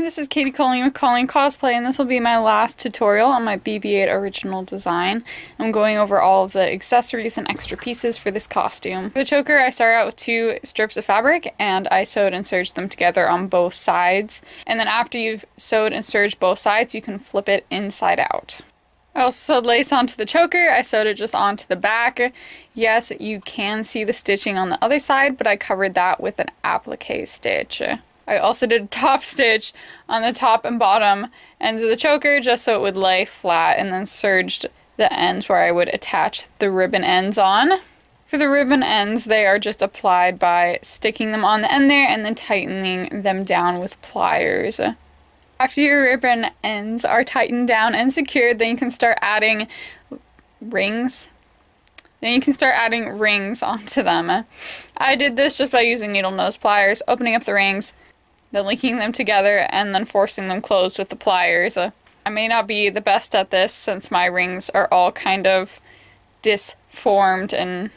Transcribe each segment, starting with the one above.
this is Katie Colleen with Colleen Cosplay, and this will be my last tutorial on my BB-8 original design. I'm going over all of the accessories and extra pieces for this costume. For the choker, I started out with 2 strips of fabric, and I sewed and serged them together on both sides. And then after you've sewed and serged both sides, you can flip it inside out. I also sewed lace onto the choker. I sewed it just onto the back. Yes, you can see the stitching on the other side, but I covered that with an applique stitch. I also did a top stitch on the top and bottom ends of the choker just so it would lay flat, and then serged the ends where I would attach the ribbon ends on. For the ribbon ends, they are just applied by sticking them on the end there and then tightening them down with pliers. After your ribbon ends are tightened down and secured, then you can start adding rings. Onto them. I did this just by using needle nose pliers, opening up the rings, then linking them together, and then forcing them closed with the pliers. I may not be the best at this since my rings are all kind of disformed and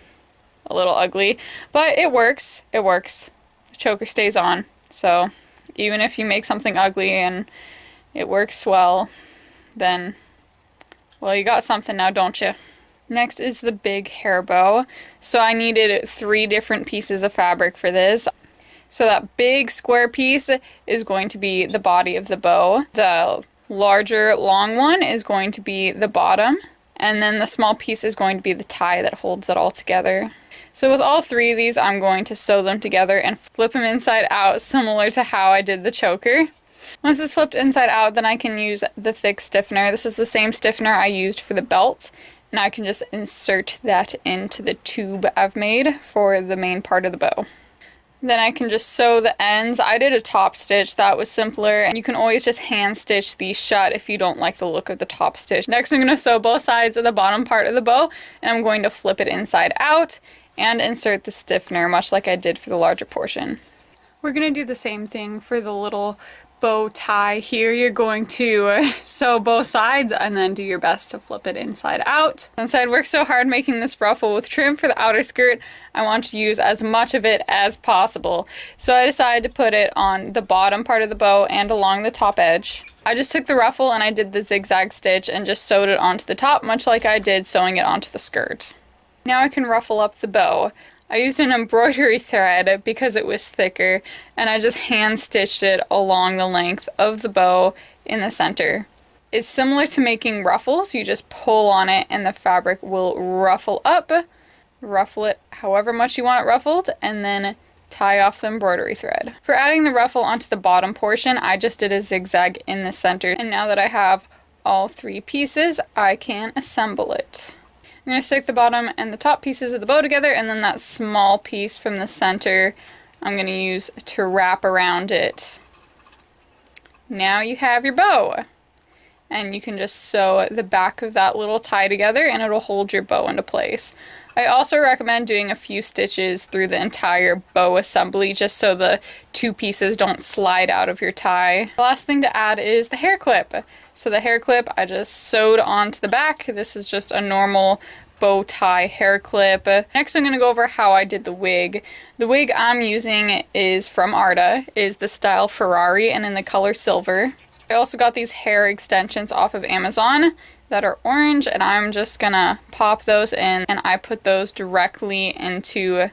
a little ugly, but it works. It works. The choker stays on, so even if you make something ugly and it works well, then, well, you got something now, don't you? Next is the big hair bow. So I needed 3 different pieces of fabric for this. So that big square piece is going to be the body of the bow. The larger long one is going to be the bottom. And then the small piece is going to be the tie that holds it all together. So with all 3 of these, I'm going to sew them together and flip them inside out, similar to how I did the choker. Once it's flipped inside out, then I can use the thick stiffener. This is the same stiffener I used for the belt. And I can just insert that into the tube I've made for the main part of the bow. Then I can just sew the ends. I did a top stitch, that was simpler, and you can always just hand stitch these shut if you don't like the look of the top stitch. Next I'm going to sew both sides of the bottom part of the bow, and I'm going to flip it inside out and insert the stiffener, much like I did for the larger portion. We're going to do the same thing for the little bow tie here. You're going to sew both sides and then do your best to flip it inside out. Since I'd worked so hard making this ruffle with trim for the outer skirt, I want to use as much of it as possible. So I decided to put it on the bottom part of the bow and along the top edge. I just took the ruffle and I did the zigzag stitch and just sewed it onto the top, much like I did sewing it onto the skirt. Now I can ruffle up the bow. I used an embroidery thread because it was thicker, and I just hand stitched it along the length of the bow in the center. It's similar to making ruffles. You just pull on it and the fabric will ruffle up. Ruffle it however much you want it ruffled, and then tie off the embroidery thread. For adding the ruffle onto the bottom portion, I just did a zigzag in the center, and now that I have all 3 pieces, I can assemble it. I'm going to stick the bottom and the top pieces of the bow together, and then that small piece from the center I'm going to use to wrap around it. Now you have your bow, and you can just sew the back of that little tie together and it'll hold your bow into place. I also recommend doing a few stitches through the entire bow assembly just so the 2 pieces don't slide out of your tie. The last thing to add is the hair clip. So the hair clip I just sewed onto the back. This is just a normal bow tie hair clip. Next I'm going to go over how I did the wig. The wig I'm using is from Arta, is the style Ferrari and in the color silver. I also got these hair extensions off of Amazon that are orange, and I'm just gonna pop those in, and I put those directly into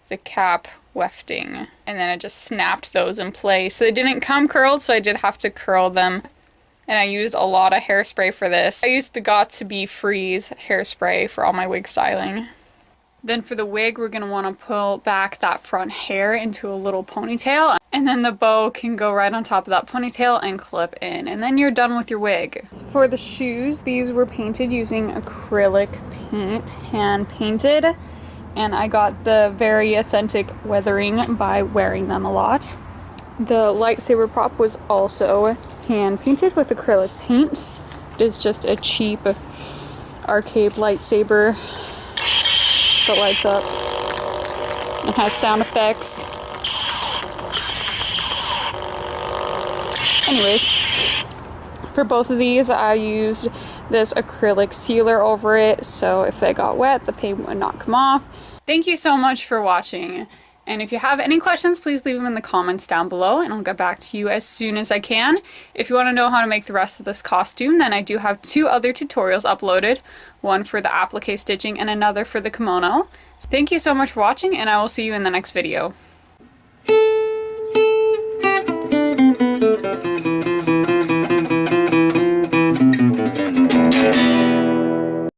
the cap wefting, and then I just snapped those in place. They didn't come curled, so I did have to curl them, and I used a lot of hairspray for this. I used the Got2b Freeze hairspray for all my wig styling. Then for the wig, we're going to want to pull back that front hair into a little ponytail, and then the bow can go right on top of that ponytail and clip in, and then you're done with your wig. For the shoes, these were painted using acrylic paint, hand painted, and I got the very authentic weathering by wearing them a lot. The lightsaber prop was also hand painted with acrylic paint. It is just a cheap arcade lightsaber that lights up and has sound effects. Anyways, for both of these I used this acrylic sealer over it, so if they got wet the paint would not come off. Thank you so much for watching. And if you have any questions, please leave them in the comments down below and I'll get back to you as soon as I can. If you want to know how to make the rest of this costume, then I do have 2 other tutorials uploaded, one for the applique stitching and another for the kimono. So thank you so much for watching, and I will see you in the next video.